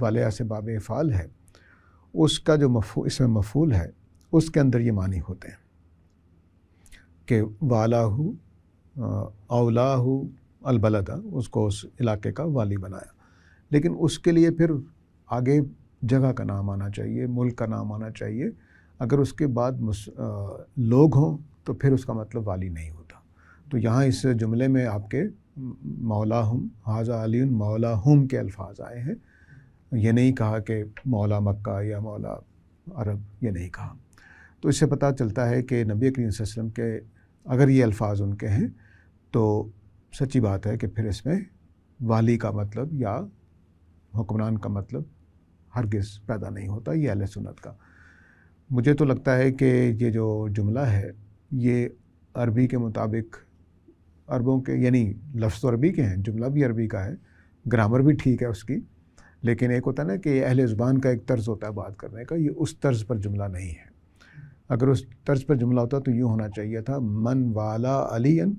والیہ سے باب افعال ہے اس کا جو اس میں مفعول ہے اس کے اندر یہ معنی ہوتے ہیں کہ والاہ اولاہ البلدہ، اس کو اس علاقے کا والی بنایا، لیکن اس کے لیے پھر آگے جگہ کا نام آنا چاہیے، ملک کا نام آنا چاہیے. اگر اس کے بعد لوگ ہوں تو پھر اس کا مطلب والی نہیں ہوتا. تو یہاں اس جملے میں آپ کے مولاہم ھذا علی مولاہم کے الفاظ آئے ہیں. یہ نہیں کہا کہ مولا مکہ یا مولا عرب، یہ نہیں کہا. تو اس سے پتہ چلتا ہے کہ نبی کریم صلی اللہ علیہ وسلم کے اگر یہ الفاظ ان کے ہیں تو سچی بات ہے کہ پھر اس میں والی کا مطلب یا حکمران کا مطلب ہرگز پیدا نہیں ہوتا. یہ اہل سنت کا. مجھے تو لگتا ہے کہ یہ جو جملہ ہے یہ عربی کے مطابق عربوں کے، یعنی لفظ تو عربی کے ہیں، جملہ بھی عربی کا ہے، گرامر بھی ٹھیک ہے اس کی، لیکن ایک ہوتا ہے نا کہ اہل زبان کا ایک طرز ہوتا ہے بات کرنے کا، یہ اس طرز پر جملہ نہیں ہے. اگر اس طرز پر جملہ ہوتا تو یوں ہونا چاہیے تھا من والا علین،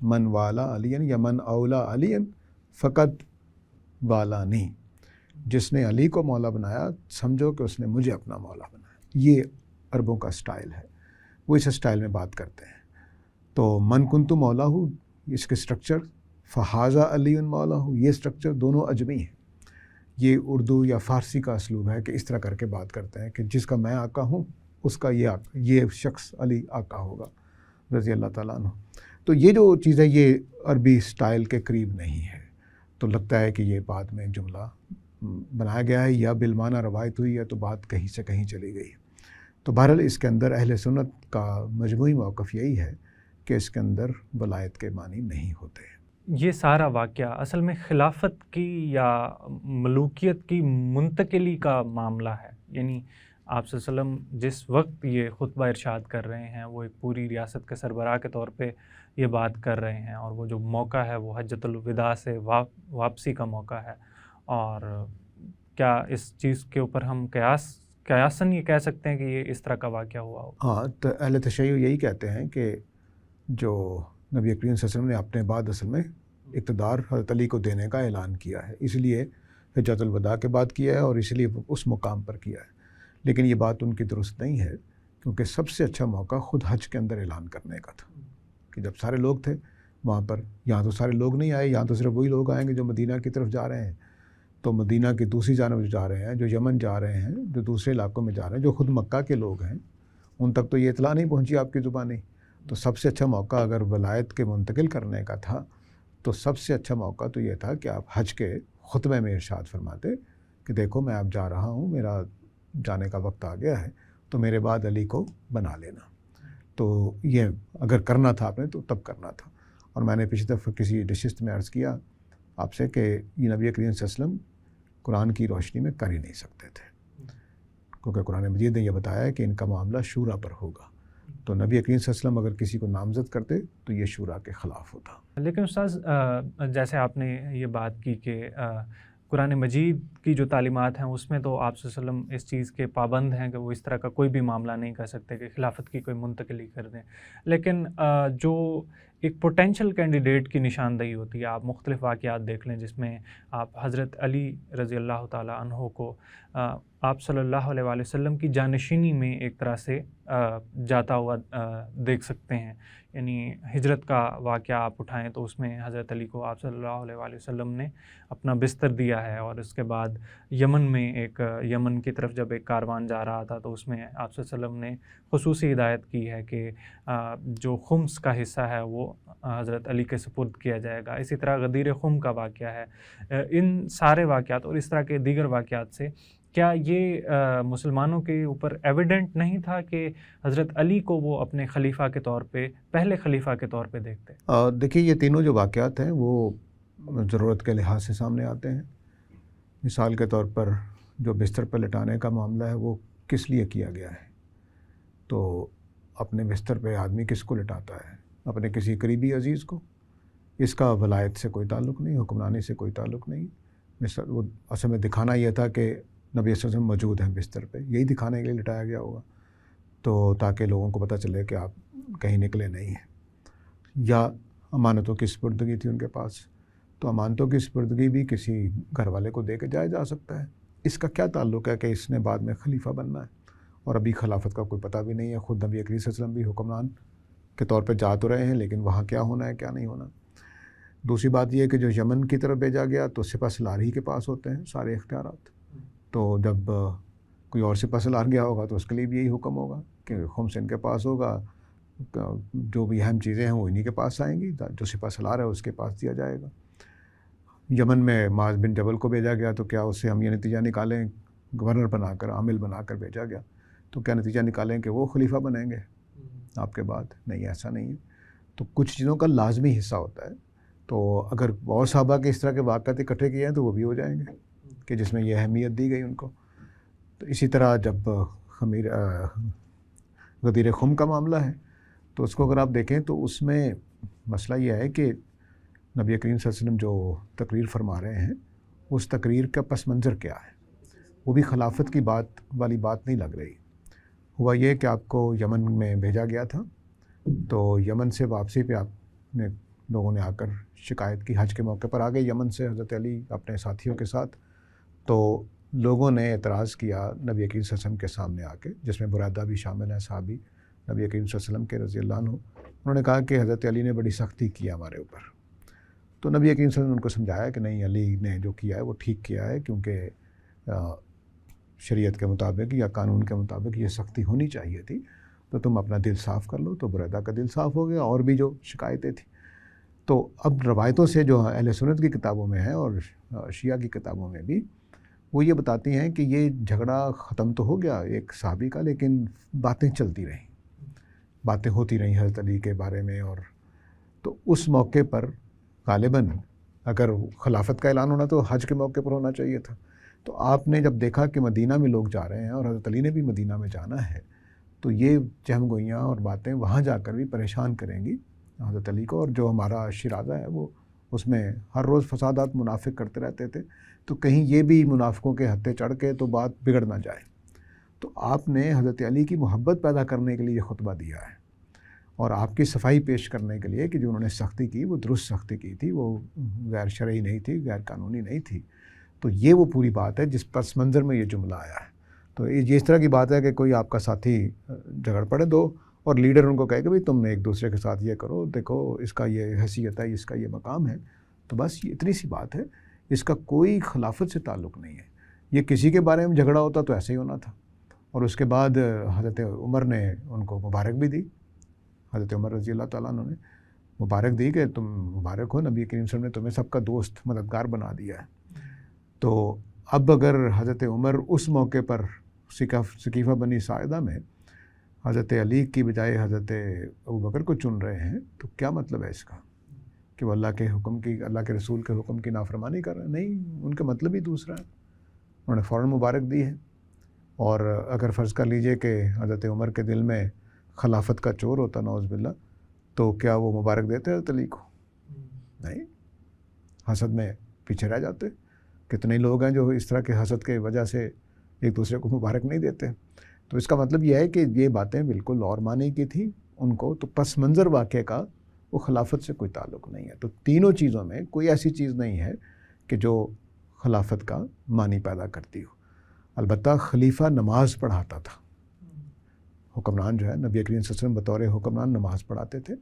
من والا علین یا من اولا علین فقط والانی. جس نے علی کو مولا بنایا سمجھو کہ اس نے مجھے اپنا مولا بنایا. یہ عربوں کا سٹائل ہے، وہ اس سٹائل میں بات کرتے ہیں. تو من کنت مولا ہوں، اس کے سٹرکچر فہذا علی مولا ہوں، یہ سٹرکچر دونوں عجمی ہیں. یہ اردو یا فارسی کا اسلوب ہے کہ اس طرح کر کے بات کرتے ہیں کہ جس کا میں آقا ہوں اس کا یہ شخص علی آقا ہوگا رضی اللہ تعالیٰ عنہ. تو یہ جو چیز ہے یہ عربی سٹائل کے قریب نہیں ہے. تو لگتا ہے کہ یہ بعد میں جملہ بنایا گیا ہے یا بالمعنی روایت ہوئی ہے، تو بات کہیں سے کہیں چلی گئی. تو بہرحال اس کے اندر اہل سنت کا مجموعی موقف یہی ہے کہ اس کے اندر ولایت کے معنی نہیں ہوتے. یہ سارا واقعہ اصل میں خلافت کی یا ملوکیت کی منتقلی کا معاملہ ہے. یعنی آپ صلی اللہ علیہ وسلم جس وقت یہ خطبہ ارشاد کر رہے ہیں وہ ایک پوری ریاست کے سربراہ کے طور پہ یہ بات کر رہے ہیں، اور وہ جو موقع ہے وہ حجۃ الوداع سے واپسی کا موقع ہے. اور کیا اس چیز کے اوپر ہم قیاساً یہ کہہ سکتے ہیں کہ یہ اس طرح کا واقعہ ہوا ہو؟ ہاں، تو اہل تشیع یہی کہتے ہیں کہ جو نبی کریم صلی اللہ علیہ وسلم نے اپنے بعد اصل میں اقتدار حضرت علی کو دینے کا اعلان کیا ہے، اس لیے حجۃ الوداع کے بعد کیا ہے اور اس لیے اس مقام پر کیا ہے. لیکن یہ بات ان کی درست نہیں ہے، کیونکہ سب سے اچھا موقع خود حج کے اندر اعلان کرنے کا تھا کہ جب سارے لوگ تھے وہاں پر. یہاں تو سارے لوگ نہیں آئے، یہاں تو صرف وہی لوگ آئیں گے جو مدینہ کی طرف جا رہے ہیں. تو مدینہ کی دوسری جانب جو جا رہے ہیں، جو یمن جا رہے ہیں، جو دوسرے علاقوں میں جا رہے ہیں، جو خود مکہ کے لوگ ہیں، ان تک تو یہ اطلاع نہیں پہنچی آپ کی زبانی. تو سب سے اچھا موقع اگر ولایت کے منتقل کرنے کا تھا تو سب سے اچھا موقع تو یہ تھا کہ آپ حج کے خطبے میں ارشاد فرماتے کہ دیکھو میں اب جا رہا ہوں، میرا جانے کا وقت آ گیا ہے، تو میرے بعد علی کو بنا لینا. تو یہ اگر کرنا تھا آپ نے تو تب کرنا تھا. اور میں نے پچھلی دفعہ کسی نشست میں عرض کیا آپ سے کہ یہ نبی کریم صلی اللہ علیہ وسلم قرآن کی روشنی میں کر ہی نہیں سکتے تھے، کیونکہ قرآن مجید نے یہ بتایا ہے کہ ان کا معاملہ شورا پر ہوگا. تو نبی کریم صلی اللہ علیہ وسلم اگر کسی کو نامزد کرتے تو یہ شورا کے خلاف ہوتا. لیکن استاذ جیسے آپ نے یہ بات کی کہ قرآن مجید کی جو تعلیمات ہیں اس میں تو آپ صلی اللہ علیہ وسلم اس چیز کے پابند ہیں کہ وہ اس طرح کا کوئی بھی معاملہ نہیں کر سکتے کہ خلافت کی کوئی منتقلی کر دیں. لیکن جو ایک پوٹینشیل کینڈیڈیٹ کی نشاندہی ہوتی ہے، آپ مختلف واقعات دیکھ لیں جس میں آپ حضرت علی رضی اللہ تعالیٰ عنہ کو آپ صلی اللہ علیہ وآلہ وسلم کی جانشینی میں ایک طرح سے جاتا ہوا دیکھ سکتے ہیں. یعنی ہجرت کا واقعہ آپ اٹھائیں تو اس میں حضرت علی کو آپ صلی اللہ علیہ وآلہ وسلم نے اپنا بستر دیا ہے، اور اس کے بعد یمن میں یمن کی طرف جب ایک کاروان جا رہا تھا تو اس میں آپ صلی اللہ علیہ وسلم نے خصوصی ہدایت کی ہے کہ جو خمس کا حصہ ہے وہ حضرت علی کے سپرد کیا جائے گا. اسی طرح غدیر خم کا واقعہ ہے. ان سارے واقعات اور اس طرح کے دیگر واقعات سے کیا یہ مسلمانوں کے اوپر ایویڈنٹ نہیں تھا کہ حضرت علی کو وہ اپنے خلیفہ کے طور پہ، پہلے خلیفہ کے طور پہ دیکھتے؟ دیکھیے یہ تینوں جو واقعات ہیں وہ ضرورت کے لحاظ سے سامنے آتے ہیں. مثال کے طور پر جو بستر پر لٹانے کا معاملہ ہے وہ کس لیے کیا گیا ہے؟ تو اپنے بستر پہ آدمی کس کو لٹاتا ہے؟ اپنے کسی قریبی عزیز کو. اس کا ولایت سے کوئی تعلق نہیں، حکمرانی سے کوئی تعلق نہیں. وہ اصل میں دکھانا یہ تھا کہ نبی صلی اللہ علیہ وسلم موجود ہیں بستر پہ، یہی دکھانے کے لیے لٹایا گیا ہوگا، تو تاکہ لوگوں کو پتہ چلے کہ آپ کہیں نکلے نہیں ہیں، یا امانتوں کی سپردگی تھی ان کے پاس. تو امانتوں کی سپردگی بھی کسی گھر والے کو دے کے جایا جا سکتا ہے. اس کا کیا تعلق ہے کہ اس نے بعد میں خلیفہ بننا ہے اور ابھی خلافت کا کوئی پتہ بھی نہیں ہے. خود نبی کریم صلی اللہ علیہ وسلم بھی حکمران کے طور پہ جا تو رہے ہیں لیکن وہاں کیا ہونا ہے کیا نہیں ہونا. دوسری بات یہ ہے کہ جو یمن کی طرف بھیجا گیا تو سپہ سالار ہی کے پاس ہوتے ہیں سارے اختیارات. تو جب کوئی اور سپہ سالار گیا ہوگا تو اس کے لیے بھی یہی حکم ہوگا کہ خمس ان کے پاس ہوگا, جو بھی اہم چیزیں ہیں وہ انہی کے پاس آئیں گی, جو سپہ سالار ہے اس کے پاس دیا جائے گا. یمن میں معاذ بن جبل کو بھیجا گیا تو کیا اس سے ہم یہ نتیجہ نکالیں, گورنر بنا کر عامل بنا کر بھیجا گیا تو کیا نتیجہ نکالیں کہ وہ خلیفہ بنیں گے آپ کے بعد؟ نہیں, ایسا نہیں ہے. تو کچھ چیزوں کا لازمی حصہ ہوتا ہے. تو اگر اور صحابہ کے اس طرح کے واقعات اکٹھے کیے ہیں تو وہ بھی ہو جائیں گے کہ جس میں یہ اہمیت دی گئی ان کو. تو اسی طرح جب غدیر خم کا معاملہ ہے تو اس کو اگر آپ دیکھیں تو اس میں مسئلہ یہ ہے کہ نبی کریم صلی اللہ علیہ وسلم جو تقریر فرما رہے ہیں اس تقریر کا پس منظر کیا ہے, وہ بھی خلافت کی بات والی بات نہیں لگ رہی. ہوا یہ کہ آپ کو یمن میں بھیجا گیا تھا تو یمن سے واپسی پہ آپ نے لوگوں نے آ کر شکایت کی, حج کے موقع پر آ گئے یمن سے حضرت علی اپنے ساتھیوں کے ساتھ. تو لوگوں نے اعتراض کیا نبی کریم صلی اللہ علیہ وسلم کے سامنے آ کے, جس میں برادہ بھی شامل ہے صحابی نبی کریم صلی اللہ علیہ وسلم کے رضی اللہ عنہ. انہوں نے کہا کہ حضرت علی نے بڑی سختی کی ہمارے اوپر. تو نبی کریم صلی اللہ علیہ وسلم نے ان کو سمجھایا کہ نہیں, علی نے جو کیا ہے وہ ٹھیک کیا ہے, کیونکہ شریعت کے مطابق یا قانون کے مطابق یہ سختی ہونی چاہیے تھی, تو تم اپنا دل صاف کر لو. تو برادہ کا دل صاف ہو گیا, اور بھی جو شکایتیں تھیں. تو اب روایتوں سے جو اہل سنت کی کتابوں میں ہے اور شیعہ کی کتابوں میں بھی وہ یہ بتاتی ہیں کہ یہ جھگڑا ختم تو ہو گیا ایک صحابی کا, لیکن باتیں چلتی رہیں, باتیں ہوتی رہیں حضرت علی کے بارے میں. اور تو اس موقع پر غالباً اگر خلافت کا اعلان ہونا تو حج کے موقع پر ہونا چاہیے تھا. تو آپ نے جب دیکھا کہ مدینہ میں لوگ جا رہے ہیں اور حضرت علی نے بھی مدینہ میں جانا ہے تو یہ چہم گوئیاں اور باتیں وہاں جا کر بھی پریشان کریں گی حضرت علی کو. اور جو ہمارا شرازہ ہے وہ اس میں ہر روز فسادات منافق کرتے رہتے تھے, تو کہیں یہ بھی منافقوں کے ہتھے چڑھ کے تو بات بگڑ نہ جائے. تو آپ نے حضرت علی کی محبت پیدا کرنے کے لیے یہ خطبہ دیا ہے اور آپ کی صفائی پیش کرنے کے لیے کہ جو انہوں نے سختی کی وہ درست سختی کی تھی, وہ غیر شرعی نہیں تھی, غیر قانونی نہیں تھی. تو یہ وہ پوری بات ہے جس پس منظر میں یہ جملہ آیا ہے. تو یہ اس طرح کی بات ہے کہ کوئی آپ کا ساتھی جھگڑ پڑے دو اور لیڈر ان کو کہے کہ بھائی تم ایک دوسرے کے ساتھ یہ کرو, دیکھو اس کا یہ حیثیت ہے, اس کا یہ مقام ہے, تو بس یہ اتنی سی بات ہے. اس کا کوئی خلافت سے تعلق نہیں ہے. یہ کسی کے بارے میں جھگڑا ہوتا تو ایسے ہی ہونا تھا. اور اس کے بعد حضرت عمر نے ان کو مبارک بھی دی, حضرت عمر رضی اللہ تعالیٰ عنہ نے مبارک دی کہ تم مبارک ہو, نبی کریم صلی اللہ علیہ وسلم نے تمہیں سب کا دوست مددگار بنا دیا ہے. تو اب اگر حضرت عمر اس موقع پر سقیفہ بنی ساعدہ میں حضرت علی کی بجائے حضرت ابوبکر کو چن رہے ہیں تو کیا مطلب ہے اس کا کہ وہ اللہ کے حکم کی, اللہ کے رسول کے حکم کی نافرمانی کر رہے ہیں؟ نہیں, ان کا مطلب ہی دوسرا ہے. انہوں نے فوراً مبارک دی ہے. اور اگر فرض کر لیجئے کہ حضرت عمر کے دل میں خلافت کا چور ہوتا نعوذ باللہ, تو کیا وہ مبارک دیتے حضرت علی کو؟ نہیں, حسد میں پیچھے رہ جاتے. کتنے لوگ ہیں جو اس طرح کے حسد کے وجہ سے ایک دوسرے کو مبارک نہیں دیتے. تو اس کا مطلب یہ ہے کہ یہ باتیں بالکل اور معنی کی تھیں ان کو, تو پس منظر واقعے کا وہ خلافت سے کوئی تعلق نہیں ہے. تو تینوں چیزوں میں کوئی ایسی چیز نہیں ہے کہ جو خلافت کا معنی پیدا کرتی ہو. البتہ خلیفہ نماز پڑھاتا تھا, حکمران جو ہے نبی کریم صلی اللہ علیہ وسلم بطور حکمران نماز پڑھاتے تھے.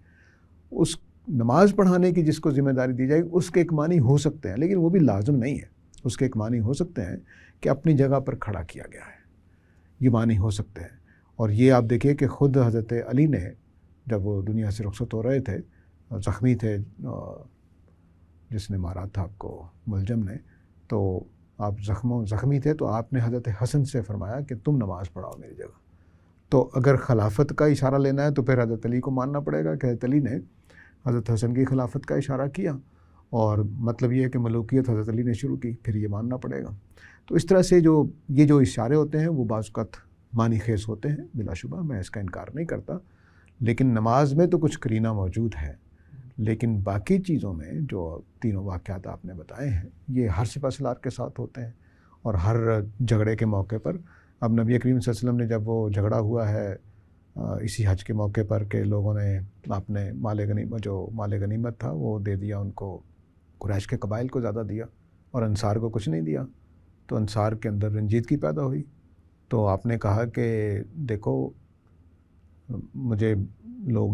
اس نماز پڑھانے کی جس کو ذمہ داری دی جائے اس کے ایک معنی ہو سکتے ہیں, لیکن وہ بھی لازم نہیں ہے. اس کے ایک معنی ہو سکتے ہیں کہ اپنی جگہ پر کھڑا کیا گیا ہے, یہ معنی ہو سکتے ہیں. اور یہ آپ دیکھیے کہ خود حضرت علی نے جب وہ دنیا سے رخصت ہو رہے تھے, زخمی تھے, جس نے مارا تھا آپ کو ملجم نے, تو آپ زخمی تھے, تو آپ نے حضرت حسن سے فرمایا کہ تم نماز پڑھاؤ میری جگہ. تو اگر خلافت کا اشارہ لینا ہے تو پھر حضرت علی کو ماننا پڑے گا کہ حضرت علی نے حضرت حسن کی خلافت کا اشارہ کیا, اور مطلب یہ ہے کہ ملوکیت حضرت علی نے شروع کی, پھر یہ ماننا پڑے گا. تو اس طرح سے یہ جو اشارے ہوتے ہیں وہ بعض اوقات معنی خیز ہوتے ہیں, بلا شبہ میں اس کا انکار نہیں کرتا. لیکن نماز میں تو کچھ قرینہ موجود ہے, لیکن باقی چیزوں میں جو تینوں واقعات آپ نے بتائے ہیں یہ ہر سپہ سالار کے ساتھ ہوتے ہیں اور ہر جھگڑے کے موقع پر. اب نبی کریم صلی اللہ علیہ وسلم نے جب وہ جھگڑا ہوا ہے اسی حج کے موقع پر کہ لوگوں نے آپ نے مال غنیمت تھا وہ دے دیا ان کو قریش کے قبائل کو زیادہ دیا اور انصار کو کچھ نہیں دیا، تو انصار کے اندر رنجیدگی پیدا ہوئی۔ تو آپ نے کہا کہ دیکھو مجھے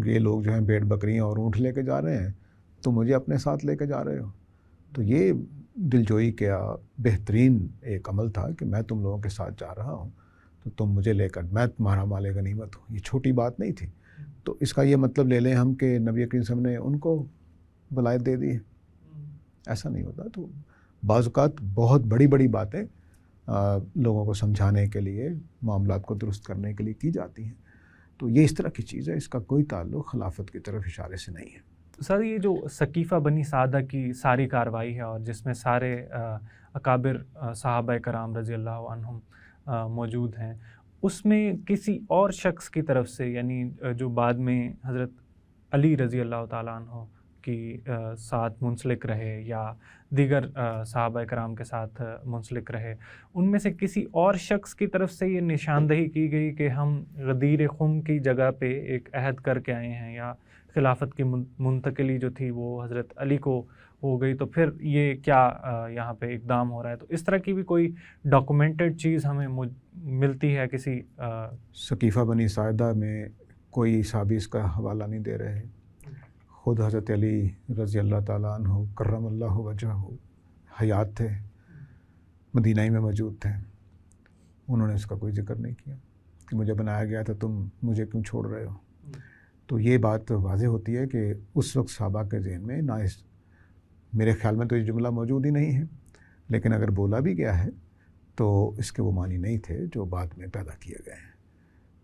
یہ لوگ جو ہیں بھیڑ بکریاں اور اونٹ لے کے جا رہے ہیں، تو مجھے اپنے ساتھ لے کے جا رہے ہو۔ تو یہ دلجوئی کا بہترین ایک عمل تھا کہ میں تم لوگوں کے ساتھ جا رہا ہوں، تو تم مجھے لے کر، میں تمہارا مال غنیمت ہوں۔ یہ چھوٹی بات نہیں تھی۔ تو اس کا یہ مطلب لے لیں ہم کہ نبی کریم صلی اللہ علیہ وسلم نے ان کو ولایت دے دی ہے، ایسا نہیں ہوتا۔ تو بعض اوقات بہت بڑی بڑی باتیں لوگوں کو سمجھانے کے لیے، معاملات کو درست کرنے کے لیے کی جاتی ہیں۔ تو یہ اس طرح کی چیز ہے، اس کا کوئی تعلق خلافت کی طرف اشارے سے نہیں ہے۔ سر یہ جو ثقیفہ بنی سعدہ کی ساری کارروائی ہے اور جس میں سارے اکابر صحابہ کرام رضی اللہ عنہم موجود ہیں، اس میں کسی اور شخص کی طرف سے، یعنی جو بعد میں حضرت علی رضی اللہ تعالیٰ عنہ کی ساتھ منسلک رہے یا دیگر صحابہ کرام کے ساتھ منسلک رہے، ان میں سے کسی اور شخص کی طرف سے یہ نشاندہی کی گئی کہ ہم غدیر خم کی جگہ پہ ایک عہد کر کے آئے ہیں، یا خلافت کی منتقلی جو تھی وہ حضرت علی کو ہو گئی، تو پھر یہ کیا یہاں پہ اقدام ہو رہا ہے؟ تو اس طرح کی بھی کوئی ڈاکومنٹڈ چیز ہمیں ملتی ہے کسی ثقیفہ بنی ساعدہ میں کوئی صحابی اس کا حوالہ نہیں دے رہے۔ خود حضرت علی رضی اللہ تعالیٰ عنہ کرم اللہ وجہہ حیات تھے، مدینہ ہی میں موجود تھے، انہوں نے اس کا کوئی ذکر نہیں کیا کہ مجھے بنایا گیا تھا، تم مجھے کیوں چھوڑ رہے ہو۔ تو یہ بات واضح ہوتی ہے کہ اس وقت صحابہ کے ذہن میں نہ میرے خیال میں تو یہ جملہ موجود ہی نہیں ہے، لیکن اگر بولا بھی گیا ہے تو اس کے وہ معنی نہیں تھے جو بعد میں پیدا کیے گئے ہیں۔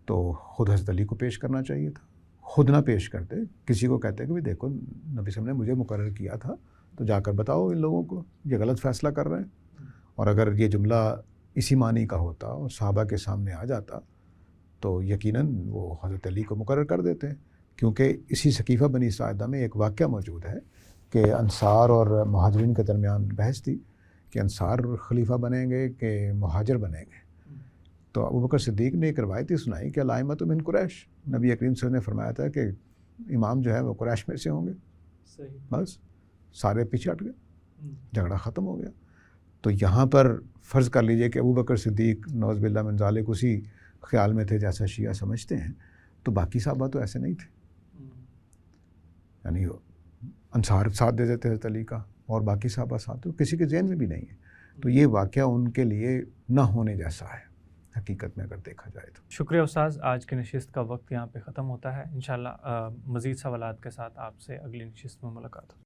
تو خود حضرت علی کو پیش کرنا چاہیے تھا، خود نہ پیش کرتے، کسی کو کہتے کہ بھی دیکھو نبی صلی اللہ علیہ وسلم نے مجھے مقرر کیا تھا، تو جا کر بتاؤ ان لوگوں کو یہ غلط فیصلہ کر رہے ہیں۔ اور اگر یہ جملہ اسی معنی کا ہوتا اور صحابہ کے سامنے آ جاتا تو یقیناً وہ حضرت علی کو مقرر کر دیتے، کیونکہ اسی ثقیفہ بنی ساعدہ میں ایک واقعہ موجود ہے کہ انصار اور مہاجرین کے درمیان بحث تھی کہ انصار خلیفہ بنیں گے کہ مہاجر بنیں گے۔ تو ابوبکر صدیق نے ایک روایتی سنائی کہ الائمۃ من قریش، نبی کریم صلی اللہ علیہ وسلم نے فرمایا تھا کہ امام جو ہے وہ قریش میں سے ہوں گے۔ بس سارے پیچھے ہٹ گئے، جھگڑا ختم ہو گیا۔ تو یہاں پر فرض کر لیجئے کہ ابوبکر صدیق نعوذ باللہ من ذالک اسی خیال میں تھے جیسا شیعہ سمجھتے ہیں، تو باقی صحابہ تو ایسے نہیں تھے، یعنی انصار ساتھ دے دیتے حضرت علی کا اور باقی صحابہ ساتھ، تو کسی کے ذہن میں بھی نہیں ہے۔ تو یہ واقعہ ان کے لیے نہ ہونے جیسا ہے حقیقت میں اگر دیکھا جائے تو۔ شکریہ استاذ، آج کی نشست کا وقت یہاں پہ ختم ہوتا ہے۔ انشاءاللہ مزید سوالات کے ساتھ آپ سے اگلی نشست میں ملاقات ہوگی۔